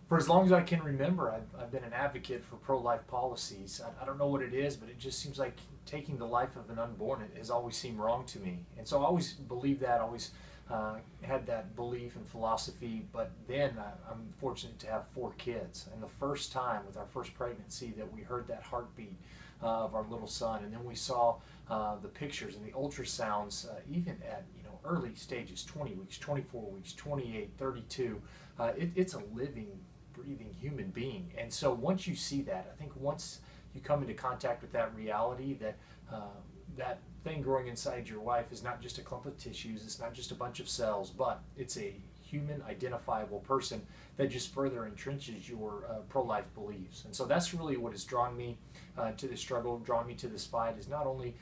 For as long as I can remember, I've been an advocate for pro-life policies. I don't know what it is, but it just seems like taking the life of an unborn has always seemed wrong to me. And so I always believed that, always had that belief and philosophy. But then I'm fortunate to have 4 kids. And the first time with our first pregnancy that we heard that heartbeat of our little son, and then we saw the pictures and the ultrasounds, even at early stages, 20 weeks, 24 weeks, 28, 32. It's a living, breathing human being. And so once you see that, I think once you come into contact with that reality that that thing growing inside your wife is not just a clump of tissues, it's not just a bunch of cells, but it's a human identifiable person, that just further entrenches your pro-life beliefs. And so that's really what has drawn me to this struggle, drawn me to this fight, is not only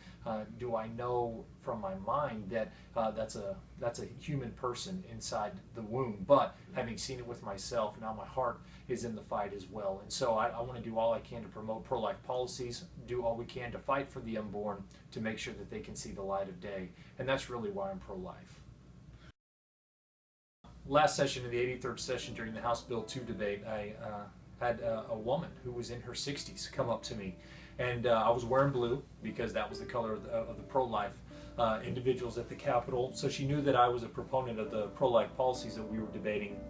do I know from my mind that that's a human person inside the womb, but having seen it with myself, now my heart is in the fight as well. And so I want to do all I can to promote pro-life policies, do all we can to fight for the unborn, to make sure that they can see the light of day. And that's really why I'm pro-life. Last session, in the 83rd session during the House Bill 2 debate, I had a woman who was in her 60s come up to me, and I was wearing blue because that was the color of the pro-life individuals at the Capitol. So she knew that I was a proponent of the pro-life policies that we were debating.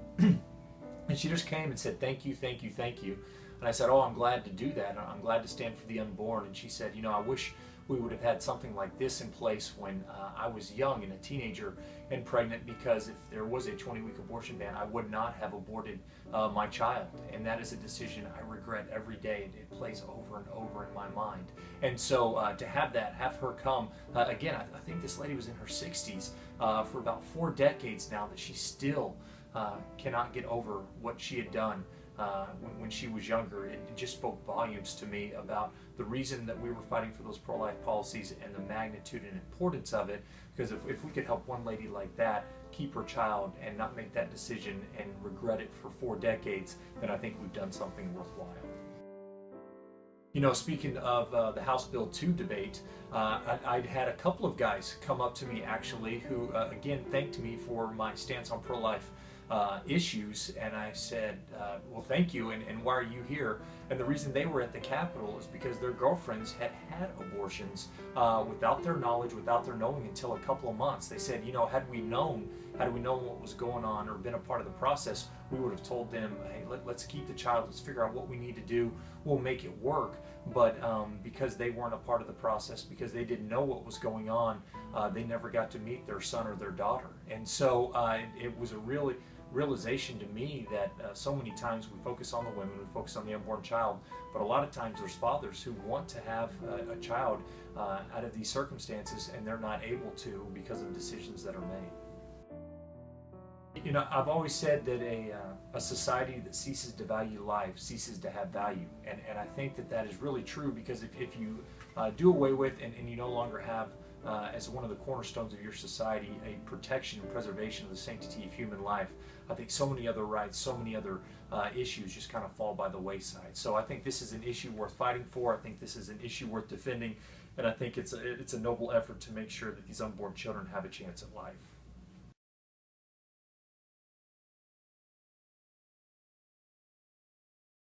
And she just came and said, "Thank you, thank you, thank you." And I said, "Oh, I'm glad to do that. I'm glad to stand for the unborn." And she said, "I wish we would have had something like this in place when I was young and a teenager and pregnant, because if there was a 20-week abortion ban, I would not have aborted my child. And that is a decision I regret every day. It plays over and over in my mind." And so to have her come, again, I think this lady was in her 60s for about 4 decades now, that she still cannot get over what she had done when she was younger. It just spoke volumes to me about the reason that we were fighting for those pro-life policies and the magnitude and importance of it. Because if we could help one lady like that keep her child and not make that decision and regret it for 4 decades, then I think we've done something worthwhile. Speaking of the House Bill 2 debate, I'd had a couple of guys come up to me actually who, again, thanked me for my stance on pro-life issues, and I said, well, thank you, and why are you here? And the reason they were at the Capitol is because their girlfriends had had abortions without their knowledge, without their knowing, until a couple of months. They said, had we known what was going on or been a part of the process, we would have told them, hey, let's keep the child, let's figure out what we need to do, we'll make it work. But because they weren't a part of the process, because they didn't know what was going on, they never got to meet their son or their daughter. And so it was a realization to me that so many times we focus on the women, we focus on the unborn child, but a lot of times there's fathers who want to have a child out of these circumstances, and they're not able to because of decisions that are made. I've always said that a society that ceases to value life ceases to have value, and I think that is really true, because if you do away with and you no longer have as one of the cornerstones of your society a protection and preservation of the sanctity of human life, I think so many other rights, so many other issues just kind of fall by the wayside. So I think this is an issue worth fighting for. I think this is an issue worth defending, and I think it's a noble effort to make sure that these unborn children have a chance at life.